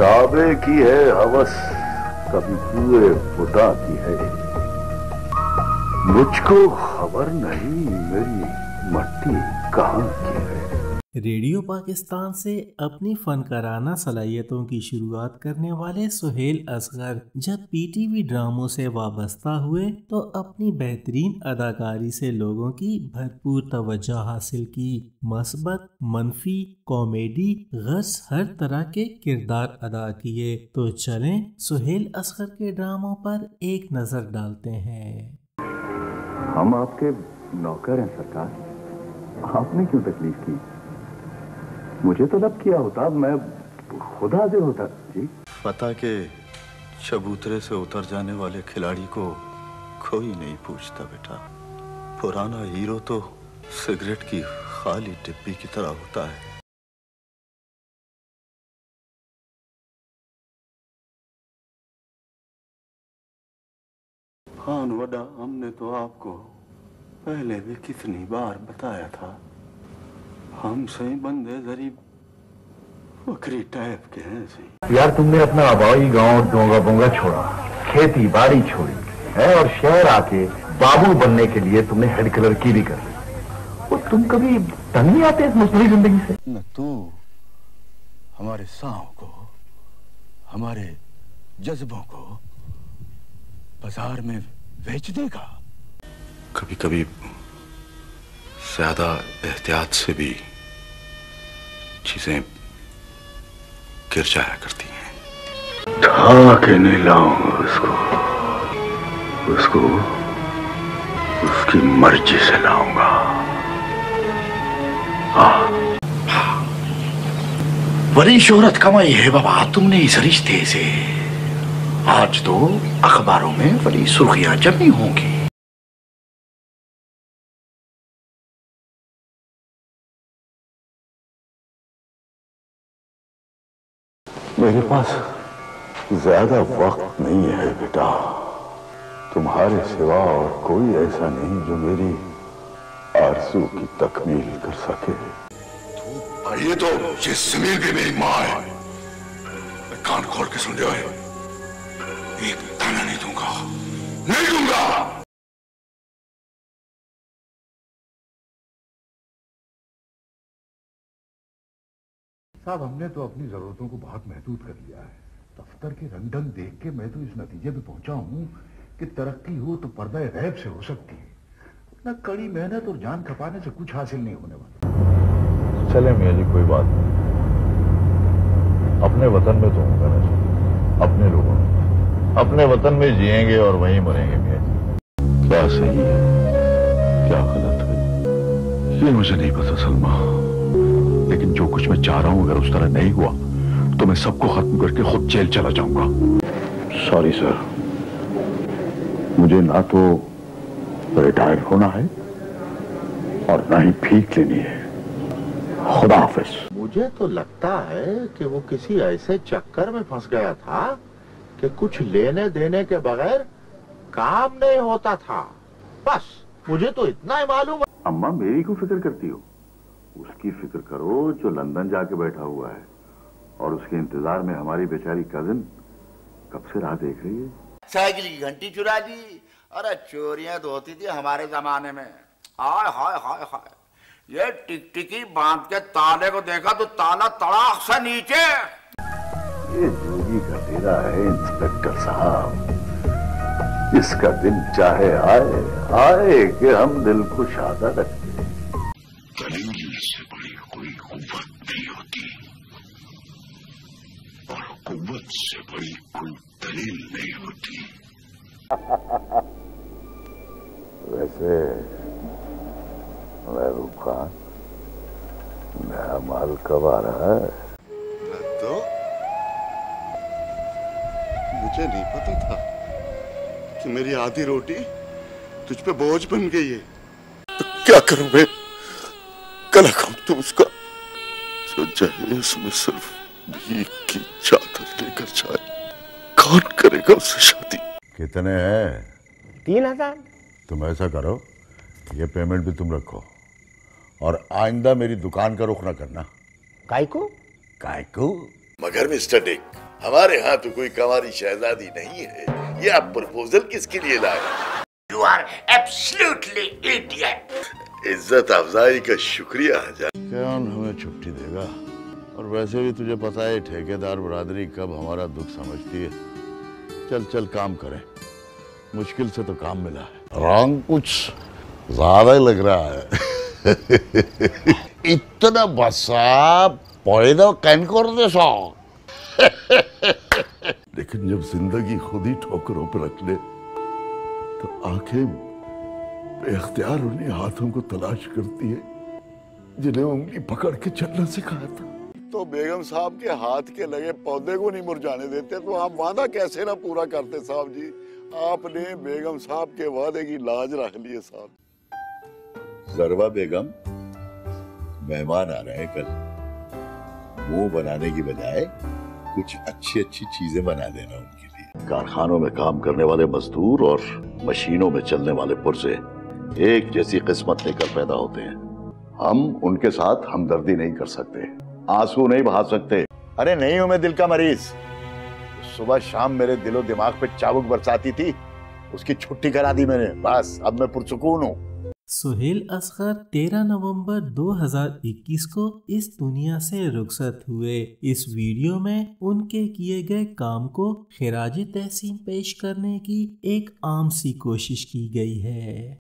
काबे की है हवस, कभी कुएं खुदा की है। मुझको खबर नहीं मेरी मट्टी कहाँ की है। रेडियो पाकिस्तान से अपनी फनकाराना सलाहियतों की शुरुआत करने वाले सुहेल असगर जब पीटीवी ड्रामों से वाबस्ता हुए तो अपनी बेहतरीन अदाकारी से लोगों की भरपूर तवज्जो हासिल की। मस्बत, मनफी, कॉमेडी, गश हर तरह के किरदार अदा किए। तो चलें सुहेल असगर के ड्रामों पर एक नजर डालते हैं। हम आपके नौकर हैं सरकार, आपने क्यों तकलीफ की? मुझे तो लब किया होता, मैं खुद हाजिर होता जी। पता के चबूतरे से उतर जाने वाले खिलाड़ी को कोई नहीं पूछता बेटा। पुराना हीरो तो सिगरेट की खाली डिब्बी की तरह होता है। खान वडा, हमने तो आपको पहले भी कितनी बार बताया था, हम सही बंदे गरीब बकरी टाइप के हैं सही। यार तुमने अपना आबाई गांव डोंगा बोंगा छोड़ा, खेती बाड़ी छोड़ी है और शहर आके बाबू बनने के लिए तुमने हेड कलर की भी कर ली। और तुम कभी तंग नहीं आते इस मसनूई जिंदगी से? न तू हमारे सांव को, हमारे जज्बों को बाजार में बेच देगा। कभी कभी ज्यादा एहतियात से भी चीजें गिर जाया करती हैं। उठा के नहीं लाऊंगा उसको उसकी मर्जी से लाऊंगा। बड़ी शोहरत कमाई है बाबा तुमने इस रिश्ते से। आज तो अखबारों में बड़ी सुर्खियां जमी होंगी। मेरे पास ज्यादा वक्त नहीं है बेटा, तुम्हारे सिवा और कोई ऐसा नहीं जो मेरी आरज़ू की तकमील कर सके। ये तो ये जमीन भी मेरी माँ है। मैं कान खोल के सुन रहा है, एक ताना नहीं दूंगा, नहीं दूंगा। साहब हमने तो अपनी जरूरतों को बहुत महदूद कर लिया है। दफ्तर के रंग ढंग देख के मैं तो इस नतीजे पे पहुंचा हूं कि तरक्की हो तो पर्दा गैब से हो सकती है, न कड़ी मेहनत और जान खपाने से कुछ हासिल नहीं होने वाला। चले मियाँ जी, कोई बात नहीं। अपने वतन में तो होगा ना, अपने लोगों में, अपने वतन में जिएंगे और वहीं मरेंगे मियाँ जी। क्या सही है क्या गलत है ये मुझे नहीं पता सलमा, लेकिन जो कुछ मैं चाह रहा हूं अगर उस तरह नहीं हुआ तो मैं सबको खत्म करके खुद जेल चला जाऊंगा। सॉरी सर, मुझे ना तो रिटायर होना है और ना ही भीख लेनी है। खुदा हाफिज। मुझे तो लगता है कि वो किसी ऐसे चक्कर में फंस गया था कि कुछ लेने देने के बगैर काम नहीं होता था। बस मुझे तो इतना ही मालूम है। अम्मा मेरी को फिक्र करती हो, उसकी फिक्र करो जो लंदन जाके बैठा हुआ है और उसके इंतजार में हमारी बेचारी कजिन कब से राह देख रही है। साइकिल की घंटी चुरा दी। अरे चोरियां तो होती थी हमारे जमाने में। हाय हाय हाय हाय, ये टिकटिकी बांध के ताले को देखा तो ताला तड़ाक से नीचे। ये जोगी का डेरा है इंस्पेक्टर साहब, इसका दिन चाहे आए आए कि हम दिल को शादा रखते हैं। दलील से बड़ी कोई कुव्वत नहीं होती और कुव्वत से बड़ी कोई दलील नहीं होती। वैसे महबूब खान, नया माल कब आ रहा है? तो मुझे नहीं पता था कि मेरी आधी रोटी तुझ पे बोझ बन गई है। तो क्या करूं मैं? कल हम तो उसका जो जहेज में सिर्फ भीख की चादर लेकर जाए, कौन करेगा उससे शादी? कितने हैं? 3000। तुम ऐसा करो, ये पेमेंट भी तुम रखो और आइंदा मेरी दुकान का रुख ना करना। काय को? काय को? मगर मिस्टर डिक, हमारे यहाँ तो कोई कंवारी शहजादी नहीं है। ये आप प्रपोजल किसके लिए लाए? You are absolutely idiot. इज्जत अफजाई का शुक्रिया हजार। कौन हमें छुट्टी देगा? और वैसे भी तुझे पता है ठेकेदार बरादरी कब हमारा दुख समझती है। चल चल काम करें, मुश्किल से तो काम मिला है। रंग कुछ ज्यादा ही लग रहा है। इतना बसा पैदा कैन कर दे सा। लेकिन जब जिंदगी खुद ही ठोकरों पर रख ले तो आंखें बेख्तियार उन्हीं हाथों को तलाश करती है जिन्हें उंगली पकड़ के चलना सिखाया था। तो बेगम साहब के हाथ के लगे पौधे को नहीं मुरझाने देते, तो आप वादा कैसे ना पूरा करते साहब जी? आपने बेगम साहब के वादे की लाज रख लिए साहब। जरवा बेगम, मेहमान आ रहे हैं कल, मुंह बनाने की बजाय कुछ अच्छी अच्छी चीजें बना देना उनके लिए। कारखानों में काम करने वाले मजदूर और मशीनों में चलने वाले पुर्जे एक जैसी किस्मत लेकर पैदा होते हैं। हम उनके साथ हमदर्दी नहीं कर सकते, आंसू नहीं बहा सकते। अरे नहीं हूं मैं दिल का मरीज। सुबह शाम मेरे दिलो दिमाग पे चाबुक बरसाती थी, उसकी छुट्टी करा दी मैंने, बस अब मैं पुरसुकून हूं। सुहेल असगर 13 नवंबर 2021 को इस दुनिया से रुखसत हुए। इस वीडियो में उनके किए गए काम को खिराज तहसीन पेश करने की एक आम सी कोशिश की गई है।